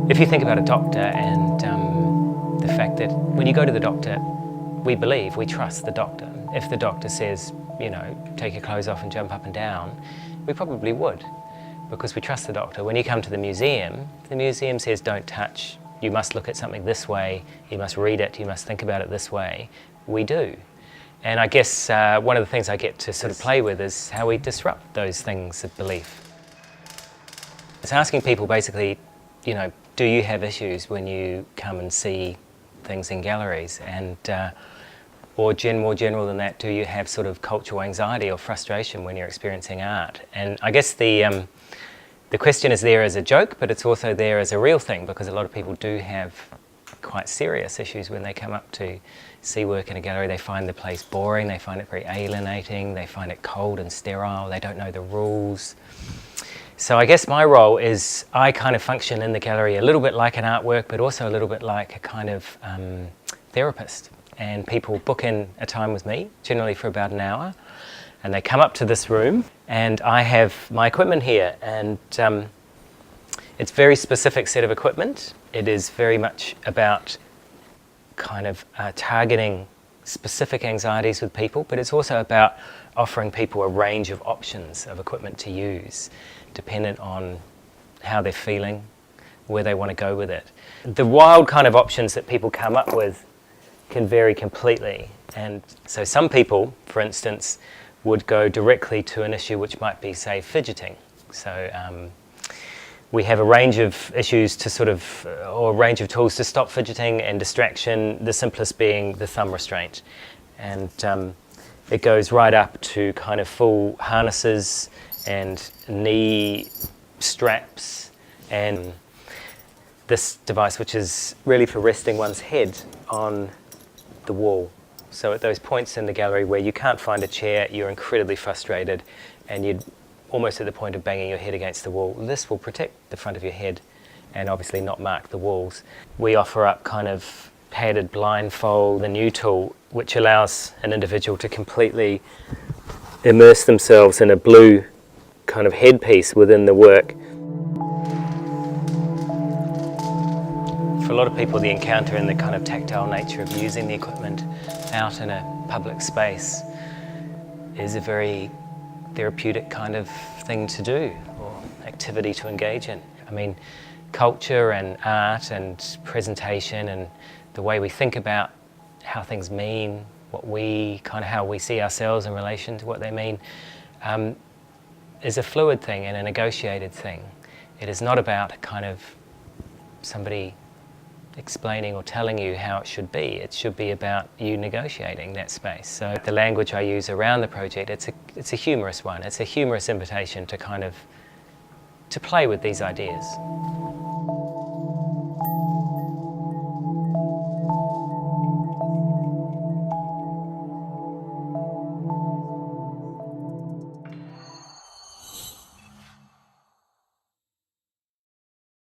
If you think about a doctor and the fact that when you go to the doctor, we trust the doctor. If the doctor says, you know, take your clothes off and jump up and down, we probably would, because we trust the doctor. When you come to the museum says don't touch, you must look at something this way, you must read it, you must think about it this way. We do. And I guess one of the things I get to sort of play with is how we disrupt those things of belief. It's asking people basically, you know, do you have issues when you come and see things in galleries? And or more general than that, do you have sort of cultural anxiety or frustration when you're experiencing art? And I guess the question is there as a joke, but it's also there as a real thing, because a lot of people do have quite serious issues when they come up to see work in a gallery. They find the place boring, they find it very alienating, they find it cold and sterile, they don't know the rules. So I guess my role is I kind of function in the gallery a little bit like an artwork, but also a little bit like a kind of therapist. And people book in a time with me, generally for about an hour, and they come up to this room, and I have my equipment here, and it's a very specific set of equipment. It is very much about kind of targeting specific anxieties with people, but it's also about offering people a range of options of equipment to use, dependent on how they're feeling, where they want to go with it. The wild kind of options that people come up with can vary completely. And so some people, for instance, would go directly to an issue which might be, say, fidgeting. So we have a range of issues to sort of, or a range of tools to stop fidgeting and distraction, the simplest being the thumb restraint. And it goes right up to kind of full harnesses and knee straps, and this device which is really for resting one's head on the wall. So at those points in the gallery where you can't find a chair, you're incredibly frustrated, and you're almost at the point of banging your head against the wall, this will protect the front of your head and obviously not mark the walls. We offer up kind of padded blindfold, the new tool, which allows an individual to completely immerse themselves in a blue kind of headpiece within the work. For a lot of people, the encounter and the kind of tactile nature of using the equipment out in a public space is a very therapeutic kind of thing to do, or activity to engage in. I mean, culture and art and presentation and the way we think about how things mean, how we see ourselves in relation to what they mean, is a fluid thing and a negotiated thing. It is not about kind of somebody explaining or telling you how it should be. It should be about you negotiating that space. So the language I use around the project, it's a humorous one. It's a humorous invitation to kind of to play with these ideas.